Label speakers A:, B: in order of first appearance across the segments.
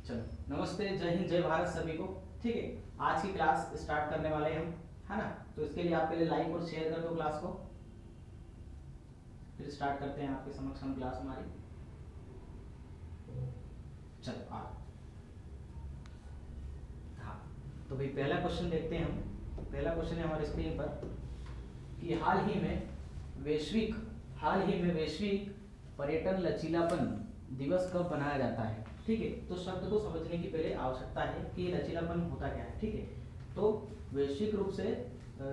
A: चलो, नमस्ते, जय हिंद, जय भारत सभी को। ठीक है, आज की क्लास स्टार्ट करने वाले हैं हम, है ना। तो इसके लिए आप पहले लाइक और शेयर कर दो क्लास को, फिर स्टार्ट करते हैं आपके समक्ष हम क्लास हमारी। चलो आ हाँ, तो भाई पहला क्वेश्चन देखते हैं हम। पहला क्वेश्चन है हमारे स्क्रीन पर कि हाल ही में वैश्विक पर्यटन लचीलापन दिवस कब मनाया जाता है। ठीक है, तो शब्द को समझने की पहले आवश्यकता है कि ये लचीलापन होता क्या है। ठीक है, तो वैश्विक रूप से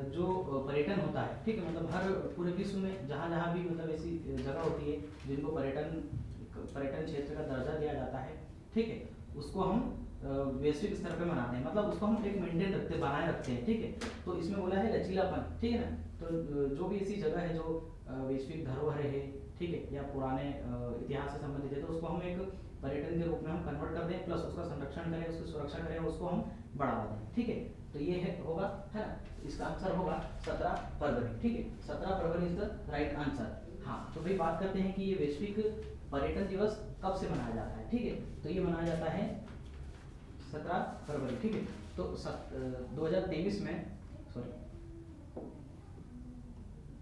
A: जो पर्यटन होता है, ठीक है, मतलब हर पूरे विश्व में जहाँ जहाँ भी मतलब ऐसी जगह होती है जिनको पर्यटन क्षेत्र का दर्जा दिया जाता है, ठीक है, उसको हम वैश्विक स्तर पे मनाते हैं, मतलब उसको हम एक मेंटेन रखते बनाए रखते हैं। ठीक है, तो इसमें बोला है लचीलापन, ठीक है ना। तो जो भी ऐसी जगह है जो वैश्विक धरोहर है, ठीक है, या पुराने इतिहास से संबंधित है, तो उसको हम एक पर्यटन के रूप में हम कन्वर्ट कर दें, प्लस उसका संरक्षण करें, उसकी सुरक्षा करें और उसको हम बढ़ावा दें। ठीक है, तो ये है होगा, है ना। इसका आंसर होगा 17 फरवरी। ठीक है, 17 फरवरी इज द राइट आंसर। हाँ, तो भाई बात करते हैं कि ये वैश्विक पर्यटन दिवस कब से मनाया जाता है। ठीक है, तो ये मनाया जाता है 17 फरवरी। ठीक है, तो 2023 में, सॉरी,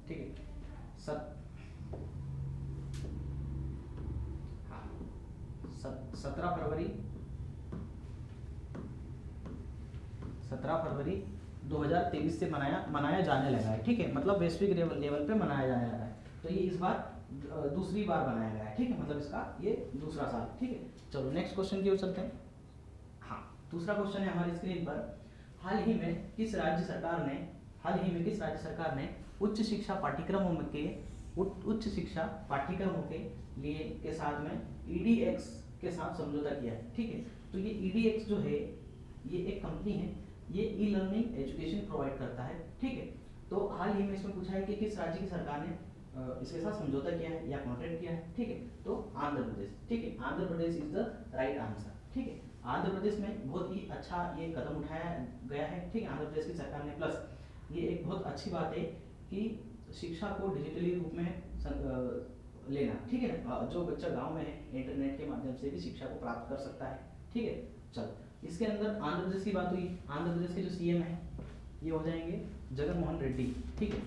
A: ठीक है, 17 फरवरी 2023 से मनाया जाने लगा है। ठीक है, मतलब वैश्विक लेवल पे मनाया जाने लगा है। तो ये इस बार दूसरी बार बनाया गया है। ठीक है, मतलब इसका ये दूसरा साल। ठीक है, चलो नेक्स्ट क्वेश्चन की ओर चलते हैं। हाँ, दूसरा क्वेश्चन है हमारी स्क्रीन पर, हाल ही में किस राज्य सरकार ने उच्च शिक्षा पाठ्यक्रमों के लिए के साथ में ईडीएक्स के साथ समझौता किया है। ठीक है, तो ये ईडीएक्स जो है ये एक कंपनी है, ये ई लर्निंग एजुकेशन प्रोवाइड करता है। ठीक है, तो हाल ही में इसमें पूछा है कि किस राज्य की सरकार ने इसके साथ समझौता किया है या कॉन्ट्रैक्ट किया है। ठीक है, तो आंध्र प्रदेश। ठीक है, Andhra Pradesh is the right answer. ठीक है, आंध्र प्रदेश में बहुत ही अच्छा ये कदम उठाया गया है। ठीक है, आंध्र प्रदेश की सरकार ने, प्लस ये एक बहुत अच्छी बात है कि शिक्षा को डिजिटली रूप में लेना। ठीक है ना, जो बच्चा गांव में है इंटरनेट के माध्यम से भी शिक्षा को प्राप्त कर सकता है। ठीक है, चलो इसके अंदर आंध्र प्रदेश की बात हुई। आंध्र प्रदेश के जो सीएम है ये हो जाएंगे जगन मोहन रेड्डी। ठीक है,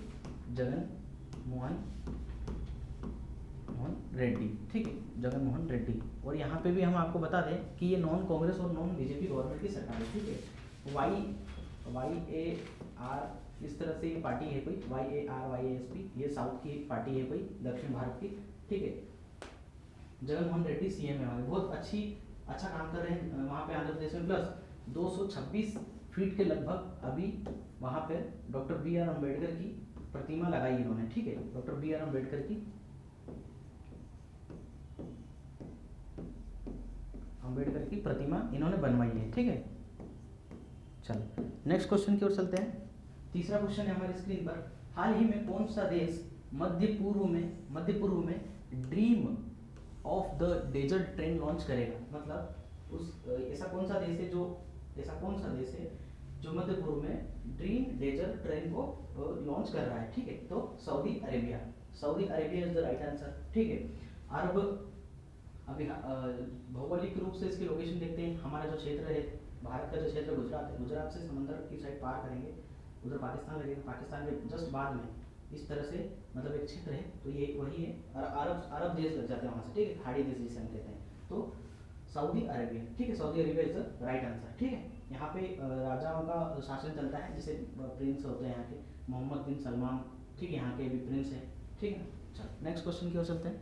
A: जगन मोहन रेड्डी। ठीक है, जगन मोहन रेड्डी। और यहाँ पे भी हम आपको बता दें कि ये नॉन कांग्रेस और नॉन बीजेपी गवर्नमेंट की सरकार है। ठीक है, YAR इस तरह से ये पार्टी है कोई, YARYASP, ये साउथ की पार्टी है कोई, दक्षिण भारत की। ठीक है, जगन मोहन रेड्डी सीएम है हमारे, बहुत अच्छा काम कर रहे हैं वहाँ पे आंध्र प्रदेश में। प्लस 226 फीट के लगभग अभी वहाँ पे डॉक्टर BR अम्बेडकर की प्रतिमा लगाई इन्होंने। ठीक है, डॉक्टर BR अम्बेडकर की प्रतिमा इन्होंने बनवाई है। ठीक है, चलो नेक्स्ट क्वेश्चन की ओर चलते हैं। तीसरा क्वेश्चन है हमारी स्क्रीन पर, हाल ही में कौन सा देश मध्य पूर्व में dream of the desert train launch करेगा। मतलब ऐसा कौन सा देश है जो मध्य पूर्व में ड्रीम डेजर्ट ट्रेन को लॉन्च कर रहा है। ठीक है, तो Saudi Arabia is the right answer. ठीक है, अरब, अभी भौगोलिक रूप से इसकी लोकेशन देखते हैं। हमारा जो क्षेत्र है, भारत का जो क्षेत्र गुजरात है, गुजरात से समंदर की साइड पार करेंगे, उधर पाकिस्तान लगेगा, पाकिस्तान के जस्ट बाद में इस तरह से मतलब एक क्षेत्र है, तो ये वही है। और अरब देश लग जाते हैं वहाँ से। ठीक है, खाड़ी देश जिसे हम कहते हैं, तो सऊदी अरेबिया। ठीक है, Saudi Arabia is the right answer. ठीक है, यहाँ पे राजाओं का शासन चलता है, जैसे प्रिंस होते हैं यहाँ के, मोहम्मद बिन सलमान। ठीक है, यहाँ के भी प्रिंस है। ठीक है, चलो नेक्स्ट क्वेश्चन की ओर चलते हैं।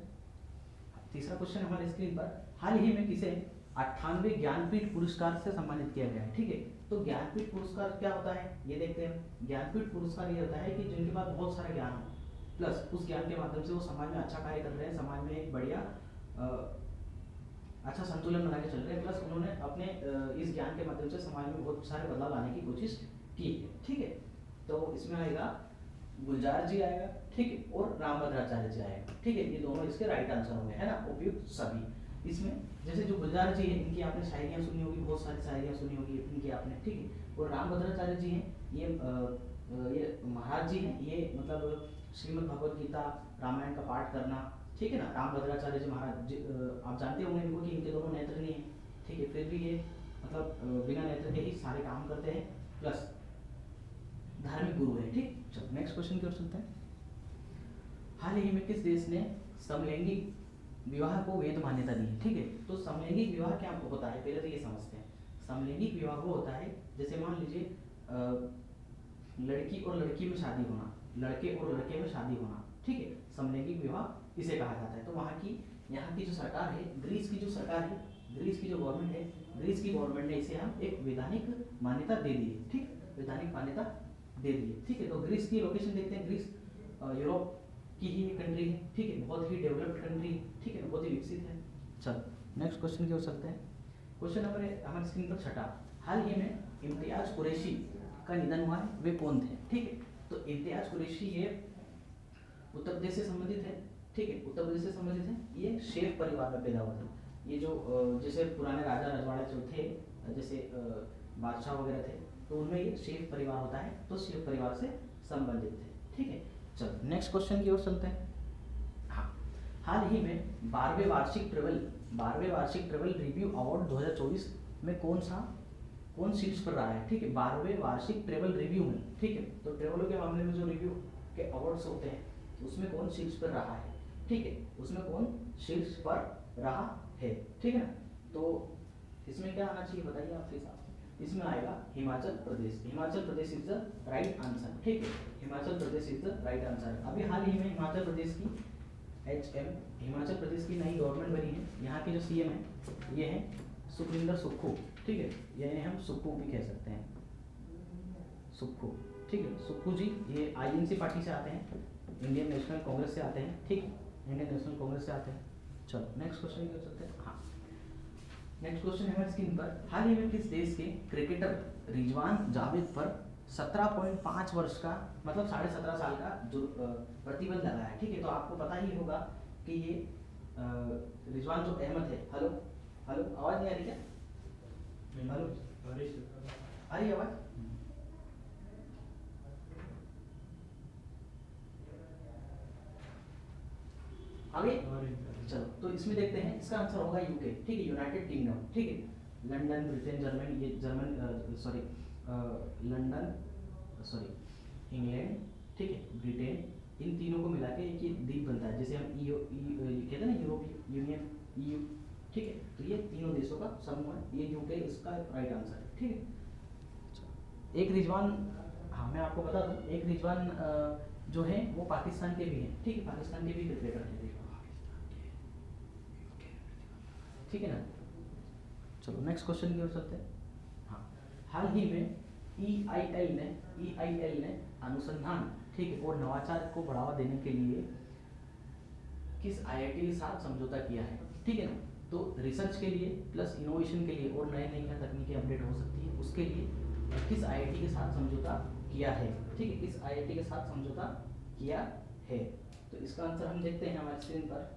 A: तीसरा क्वेश्चन हमारे स्क्रीन पर, हाल ही में किसे 98 ज्ञानपीठ पुरस्कार से सम्मानित किया गया है। ठीक है, तो ज्ञानपीठ पुरस्कार क्या होता है ये देखते हैं। ज्ञानपीठ पुरस्कार ये होता है कि जिनके पास बहुत सारा ज्ञान हो, प्लस उस ज्ञान के माध्यम से वो समाज में अच्छा कार्य कर रहे हैं, समाज में एक बढ़िया अच्छा संतुलन बना के चल रहे हैं, प्लस उन्होंने अपने इस ज्ञान के माध्यम से समाज में बहुत सारे बदलाव लाने की कोशिश की है। ठीक है, तो इसमें आएगा गुलजार जी आएगा। ठीक है, और रामभद्राचार्य जी आएगा। ठीक है, ये दोनों इसके राइट आंसर होंगे, है ना, उपयुक्त सभी। इसमें जैसे जो गुलजार जी हैं, इनकी आपने शायरियाँ सुनी होगी, बहुत सारी शायरियाँ सुनी होगी इनकी आपने। ठीक है, और रामभद्राचार्य जी हैं, ये महाराज जी हैं, ये मतलब श्रीमद् भगवद गीता, रामायण का पाठ करना। ठीक है ना, रामभद्राचार्य जी महाराज जी, आप जानते होंगे इनको कि इनके दोनों नेत्र नहीं हैं। ठीक है, फिर भी ये मतलब बिना नेत्र के ही सारे काम करते हैं, प्लस धार्मिक गुरु है। ठीक, चलो नेक्स्ट क्वेश्चन की ओर चलते हैं। हाल ही में किस देश ने समलैंगिक विवाह को वैध मान्यता दी है? ठीक है, तो समलैंगिक विवाह क्या होता है पहले तो ये समझते हैं। समलैंगिक विवाह वो होता है जैसे मान लीजिए लड़की और लड़की में शादी होना, लड़के और लड़के में शादी होना, ठीक है, समलैंगिक विवाह इसे कहा जाता है। तो यहाँ की जो सरकार है, ग्रीस की जो सरकार है, ग्रीस की जो गवर्नमेंट है, ग्रीस की गवर्नमेंट ने इसे हम एक वैधानिक मान्यता दे दी है। ठीक, वैधानिक मान्यता दे दी है। ठीक है, तो ग्रीस की लोकेशन देखते हैं। ग्रीस यूरोप की ही कंट्री है। ठीक है, बहुत ही डेवलप्ड कंट्री है। ठीक है, बहुत ही विकसित है। चलो नेक्स्ट क्वेश्चन की ओर चलते हैं। क्वेश्चन नंबर हमारे स्क्रीन पर छठा, हाल ही में इम्तियाज कुरैशी का निधन हुआ है, वे कौन थे? ठीक है, तो इम्तियाज कुरैशी ये उत्तर प्रदेश से संबंधित है। ठीक है, उत्तर प्रदेश से संबंधित है। ये शेख परिवार में पैदा हुआ था। ये जो जैसे पुराने राजा रजवाड़े जो थे, जैसे बादशाह वगैरह थे, तो उनमें ये शेख परिवार होता है, तो शेख परिवार से संबंधित थे। ठीक है, चलो नेक्स्ट क्वेश्चन की ओर चलते हैं। हाँ, हाल ही में 12वें वार्षिक ट्रेवल रिव्यू अवार्ड 2024 में कौन शीर्ष पर रहा है? ठीक है, 12वें वार्षिक ट्रेवल रिव्यू में, ठीक है, तो ट्रेवलों के मामले में जो रिव्यू के अवार्ड्स होते हैं उसमें कौन शीर्ष पर रहा है? ठीक है, उसमें कौन शीर्ष पर रहा है? ठीक है ना, तो इसमें क्या आना चाहिए बताइए आपके हिसाब से? इसमें आएगा Himachal Pradesh. Himachal Pradesh is the right answer. ठीक है, Himachal Pradesh is the right answer. अभी हाल ही में हिमाचल प्रदेश की हिमाचल प्रदेश की नई गवर्नमेंट बनी है। यहाँ के जो सीएम है ये है सुखविंदर सुक्खू। ठीक है, यानी हम सुक्खू भी कह सकते हैं, सुक्खू। ठीक है, सुक्खू जी ये आईएनसी पार्टी से आते हैं, इंडियन नेशनल कांग्रेस से आते हैं। ठीक, इंडियन नेशनल कांग्रेस से आते हैं। चलो नेक्स्ट क्वेश्चन कर सकते हैं। हाँ, नेक्स्ट क्वेश्चन है हमारी स्क्रीन पर, हाल ही में किस देश के क्रिकेटर रिजवान जावेद पर 17.5 वर्ष का मतलब 17.5 साल का जो प्रतिबंध लगा है? ठीक है, तो आपको पता ही होगा कि ये रिजवान जो अहमद है, हेलो हेलो, आवाज नहीं आ रही क्या? हेलो, आ रही आवाज? आगे चलो, तो इसमें देखते हैं, इसका आंसर होगा यूके। ठीक है, यूनाइटेड किंगडम। ठीक है, लंदन, ब्रिटेन, जर्मनी, ये लंदन, इंग्लैंड, ठीक है, ब्रिटेन, इन तीनों को मिला के एक ये द्वीप बनता है, जैसे हम कहते हैं ना यूरोपीय यूनियन, ईयू। ठीक है, तो ये तीनों देशों का समूह है, ये यूके इसका राइट आंसर है। ठीक है, एक रिजवान, हाँ मैं आपको बता दूं, एक रिजवान जो है वो पाकिस्तान के भी हैं। ठीक है, पाकिस्तान के भी क्रिकेटर हैं रिजवान। ठीक है ना, चलो नेक्स्ट क्वेश्चन की ओर चलते हैं। हाँ, हाल ही में EIL ने अनुसंधान, ठीक है, और नवाचार को बढ़ावा देने के लिए किस IIT के साथ समझौता किया है? ठीक है ना, तो रिसर्च के लिए प्लस इनोवेशन के लिए और नई नई तकनीकें अपडेट हो सकती है, उसके लिए किस IIT के साथ समझौता किया है? ठीक है, किस IIT के साथ समझौता किया है? तो इसका आंसर हम देखते हैं हमारे स्क्रीन पर।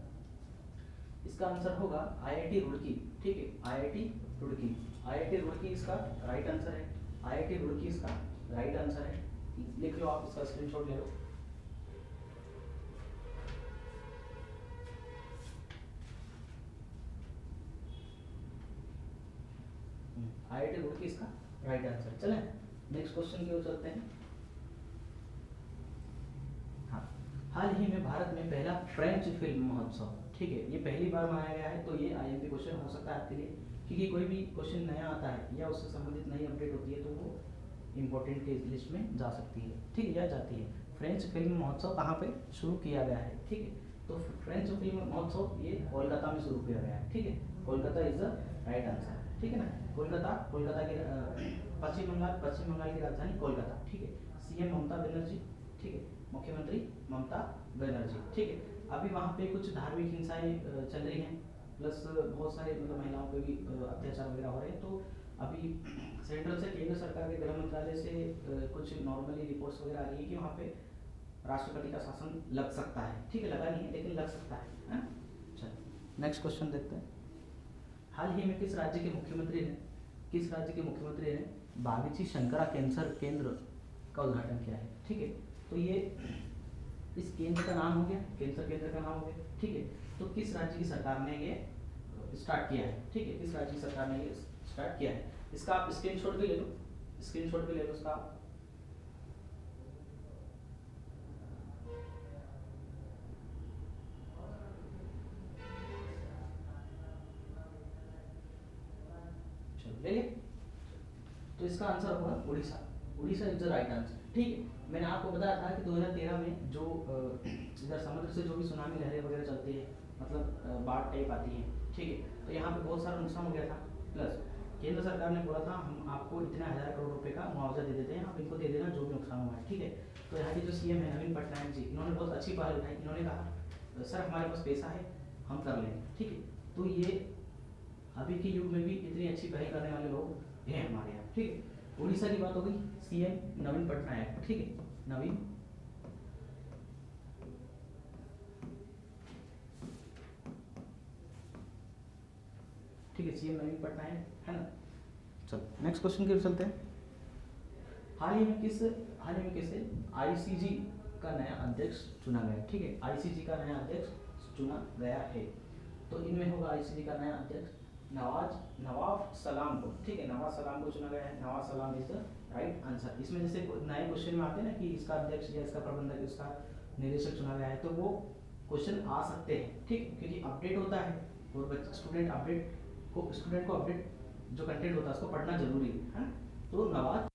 A: इसका आंसर होगा IIT रुड़की। ठीक है, IIT रुड़की इसका राइट आंसर है। IIT रुड़की इसका राइट आंसर है। लिख लो, आप इसका स्क्रीनशॉट ले लो। IIT रुड़की इसका राइट आंसर। चलें नेक्स्ट क्वेश्चन की ओर चलते हैं। हाँ, हाल ही में भारत में पहला फ्रेंच फिल्म महोत्सव, ठीक है, ये पहली बार मनाया गया है। तो ये IMP क्वेश्चन हो सकता है आपके लिए, क्योंकि कोई भी क्वेश्चन नया आता है या उससे संबंधित नई अपडेट होती है तो वो इम्पोर्टेंट के लिस्ट में जा सकती है। ठीक है, या जाती है। फ्रेंच फिल्म महोत्सव कहाँ पे शुरू किया गया है? ठीक है, तो फ्रेंच फिल्म महोत्सव ये कोलकाता में शुरू किया गया है। ठीक है, Kolkata is the right answer. ठीक है ना, कोलकाता की पश्चिम बंगाल की राजधानी कोलकाता। ठीक है, CM ममता बनर्जी। ठीक है, मुख्यमंत्री ममता बनर्जी। ठीक है, अभी वहाँ पे कुछ धार्मिक हिंसाएं चल रही हैं, प्लस बहुत सारे मतलब महिलाओं पे भी अत्याचार वगैरह हो रहे हैं। तो अभी सेंट्रल से केंद्र सरकार के गृह मंत्रालय से कुछ नॉर्मली रिपोर्ट्स वगैरह आ रही है कि वहाँ पे राष्ट्रपति का शासन लग सकता है। ठीक है, लगा नहीं है लेकिन लग सकता है। चलो नेक्स्ट क्वेश्चन देखते हैं। हाल ही में किस राज्य के मुख्यमंत्री ने बागीची शंकरा कैंसर केंद्र का उद्घाटन किया है? ठीक है, तो ये इस केंद्र का नाम हो गया, कैंसर केंद्र का नाम हो गया। ठीक है, तो किस राज्य की सरकार ने ये स्टार्ट किया है, ठीक है, किस राज्य की सरकार ने ये स्टार्ट किया है। इसका आप स्क्रीनशॉट भी ले लो, स्क्रीनशॉट भी ले लो इसका। चलो ले लिया, तो इसका आंसर होगा Orissa. Orissa is the right answer, ठीक है। मैंने आपको बताया था कि 2013 में जो इधर समुद्र से जो भी सुनामी लहरें वगैरह चलती है, मतलब बाढ़ टाइप आती है, ठीक है, तो यहाँ पे बहुत सारा नुकसान हो गया था। प्लस केंद्र सरकार ने बोला था हम आपको इतने 1000 करोड़ रुपए का मुआवजा दे देते हैं, आप इनको दे देना जो भी नुकसान हुआ है, ठीक है। तो यहाँ के जो सीएम है नवीन पटनायक जी, इन्होंने बहुत अच्छी पहल उठाई। इन्होंने कहा सर हमारे पास पैसा है, हम कर लेंगे, ठीक है। तो ये अभी के युग में भी इतनी अच्छी पहल करने वाले लोग हैं हमारे यहाँ, ठीक है। उड़ीसा की बात हो गई, सीएम नवीन पटनायक, ठीक है, नवीन ठीक है, सीएम नवीन पटनायक है ना। चलो नेक्स्ट क्वेश्चन की ओर चलते हैं। हाल ही में किसे आईसीजी का नया अध्यक्ष चुना गया, ठीक है, आईसीजी का नया अध्यक्ष चुना गया है। तो इनमें होगा आईसीजी का नया अध्यक्ष नवाब सलाम को, ठीक है, नवाब सलाम को चुना गया है। नवाब सलाम इज द राइट आंसर। इसमें जैसे नए क्वेश्चन में आते हैं ना कि इसका अध्यक्ष या इसका प्रबंधक, इसका निदेशक चुना गया है, तो वो क्वेश्चन आ सकते हैं, ठीक, क्योंकि अपडेट होता है और स्टूडेंट को अपडेट जो कंटेंट होता है उसको पढ़ना जरूरी है ना। तो नवाब